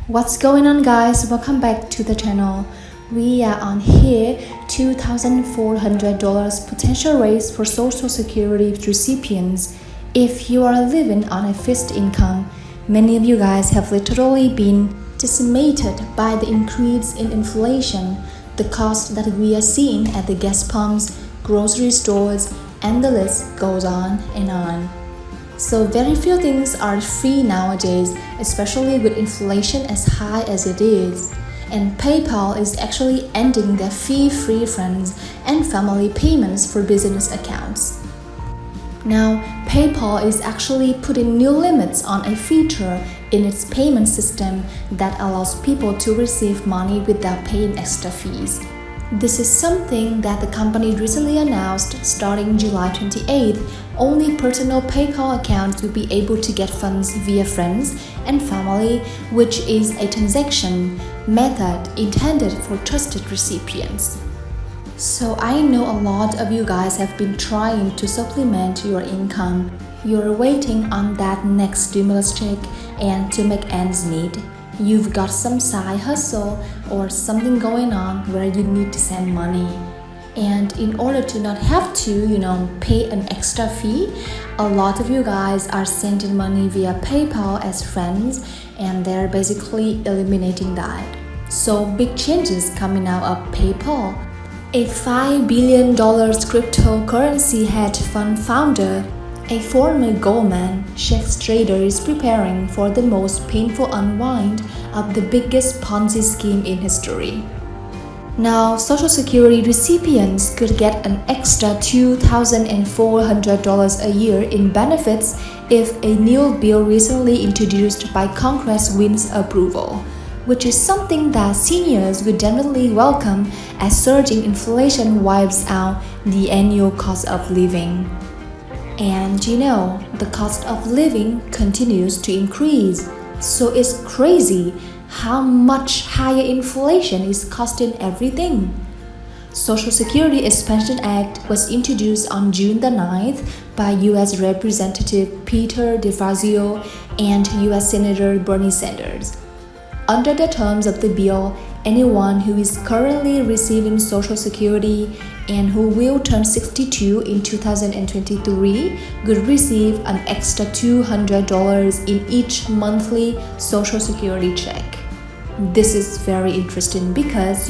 What's going on, guys? Welcome back to the channel. We are on here $2,400 potential raise for Social Security recipients if you are living on a fixed income. Many of you guys have literally been decimated by the increase in inflation, the cost that we are seeing at the gas pumps, grocery stores, and the list goes on and on. So very few things are free nowadays, especially with inflation as high as it is. And PayPal is actually ending their fee-free friends and family payments for business accounts. Now, PayPal is actually putting new limits on a feature in its payment system that allows people to receive money without paying extra fees. This is something that the company recently announced. Starting July 28th, only personal PayPal accounts will be able to get funds via friends and family, which is a transaction method intended for trusted recipients. So I know a lot of you guys have been trying to supplement your income. You're waiting on that next stimulus check and to make ends meet. You've got some side hustle or something going on where you need to send money. And in order to not have to, pay an extra fee, a lot of you guys are sending money via PayPal as friends, and they're basically eliminating that. So big changes coming out of PayPal. A $5 billion cryptocurrency hedge fund founder, a former Goldman Sachs trader, is preparing for the most painful unwind of the biggest Ponzi scheme in history. Now, Social Security recipients could get an extra $2,400 a year in benefits if a new bill recently introduced by Congress wins approval, which is something that seniors would definitely welcome as surging inflation wipes out the annual cost of living. And the cost of living continues to increase. So it's crazy how much higher inflation is costing everything. Social Security Expansion Act was introduced on June the 9th by U.S. Representative Peter DeFazio and U.S. Senator Bernie Sanders. Under the terms of the bill, anyone who is currently receiving Social Security and who will turn 62 in 2023 could receive an extra $200 in each monthly Social Security check. This is very interesting because,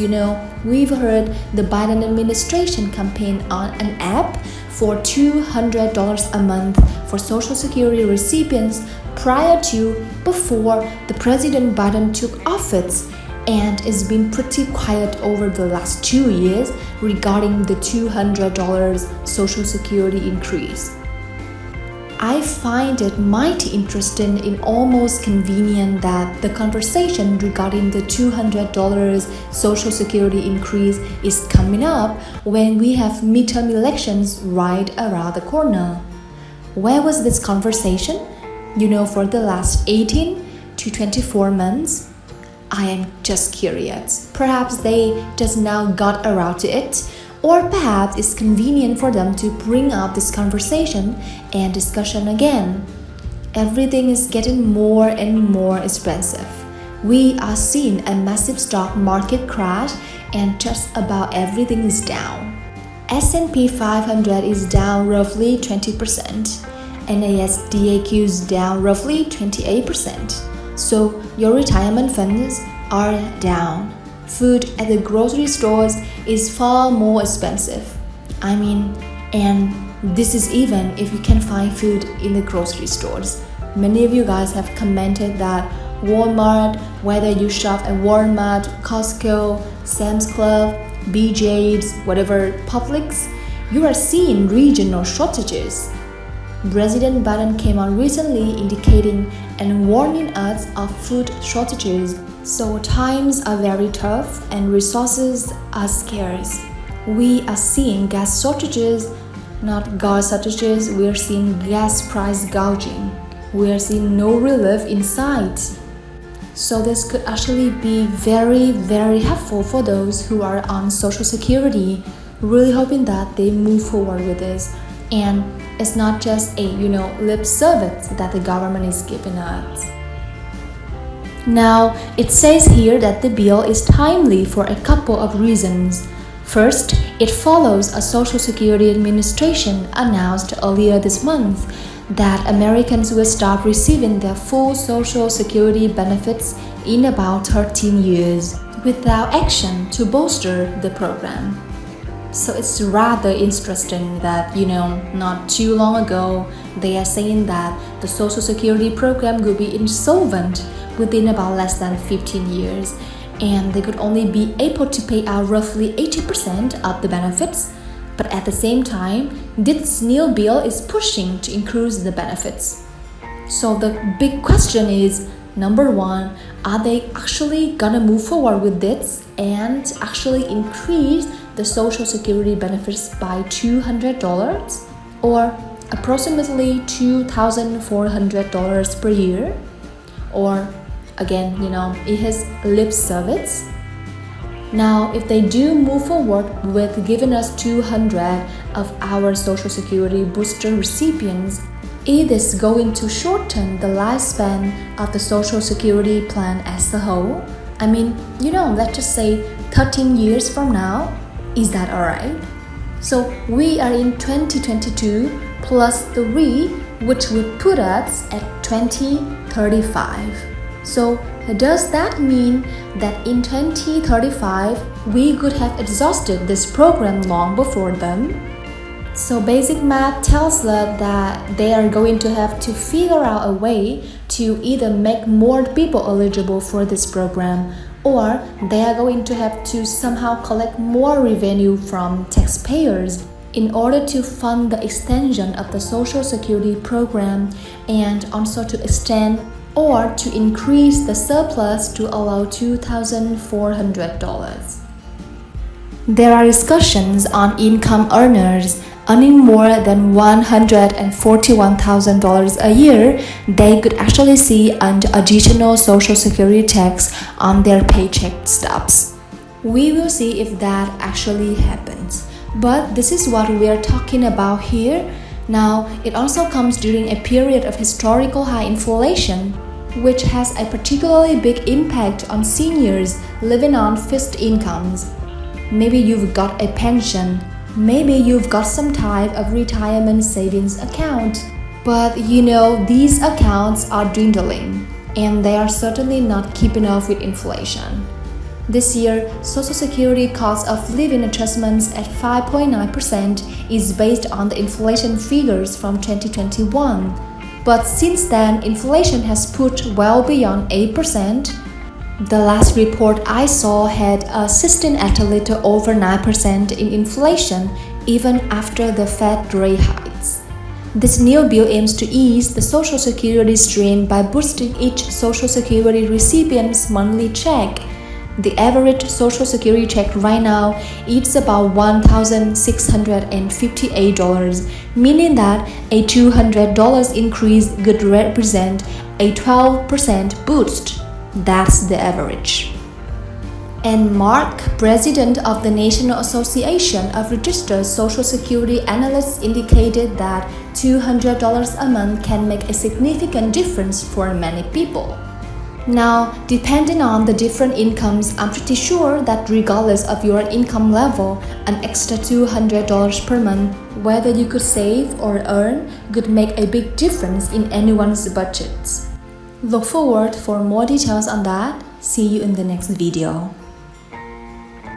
we've heard the Biden administration campaign on an app for $200 a month for Social Security recipients before the President Biden took office, and it's been pretty quiet over the last 2 years regarding the $200 Social Security increase. I find it mighty interesting and almost convenient that the conversation regarding the $200 Social Security increase is coming up when we have midterm elections right around the corner. Where was this conversation? For the last 18 to 24 months? I am just curious. Perhaps they just now got around to it, or perhaps it's convenient for them to bring up this conversation and discussion again. Everything is getting more and more expensive. We are seeing a massive stock market crash, and just about everything is down. S&P 500 is down roughly 20%. NASDAQ is down roughly 28%. So your retirement funds are down. Food at the grocery stores is far more expensive. And this is even if you can find food in the grocery stores. Many of you guys have commented that Walmart, whether you shop at Walmart, Costco, Sam's Club, BJ's, whatever Publix, you are seeing regional shortages. President Biden came out recently indicating and warning us of food shortages. So times are very tough and resources are scarce. We are seeing gas shortages, not gas shortages, we are seeing gas price gouging. We are seeing no relief in sight. So this could actually be very, very helpful for those who are on Social Security. Really hoping that they move forward with this. And it's not just a lip service that the government is giving us. Now, it says here that the bill is timely for a couple of reasons. First, it follows a Social Security Administration announced earlier this month that Americans will start receiving their full Social Security benefits in about 13 years without action to bolster the program. So it's rather interesting that, not too long ago, they are saying that the Social Security program will be insolvent within about less than 15 years, and they could only be able to pay out roughly 80% of the benefits. But at the same time, this new bill is pushing to increase the benefits. So the big question is, number one, are they actually gonna move forward with this and actually increase the Social Security benefits by $200 or approximately $2,400 per year? Or again, it has lip service. Now, if they do move forward with giving us 200 of our Social Security booster recipients, it is going to shorten the lifespan of the Social Security plan as a whole. I mean, let's just say 13 years from now. Is that alright? So we are in 2022 plus 3, which would put us at 2035. So does that mean that in 2035 we could have exhausted this program long before them? So basic math tells us that they are going to have to figure out a way to either make more people eligible for this program, or they are going to have to somehow collect more revenue from taxpayers in order to fund the extension of the Social Security program and also to extend or to increase the surplus to allow $2,400. There are discussions on income earners earning more than $141,000 a year. They could actually see an additional Social Security tax on their paycheck stubs. We will see if that actually happens. But this is what we are talking about here. Now, it also comes during a period of historical high inflation, which has a particularly big impact on seniors living on fixed incomes. Maybe you've got a pension, maybe you've got some type of retirement savings account, but these accounts are dwindling and they are certainly not keeping up with inflation. This year, Social Security cost of living adjustments at 5.9% is based on the inflation figures from 2021. But since then, inflation has pushed well beyond 8%. The last report I saw had a sustained at a little over 9% in inflation even after the Fed rate hikes. This new bill aims to ease the Social Security strain by boosting each Social Security recipient's monthly check. The average Social Security check right now is about $1,658, meaning that a $200 increase could represent a 12% boost. That's the average. And Mark, president of the National Association of Registered Social Security Analysts, indicated that $200 a month can make a significant difference for many people. Now, depending on the different incomes, I'm pretty sure that regardless of your income level, an extra $200 per month, whether you could save or earn, could make a big difference in anyone's budgets. Look forward for more details on that. See you in the next video.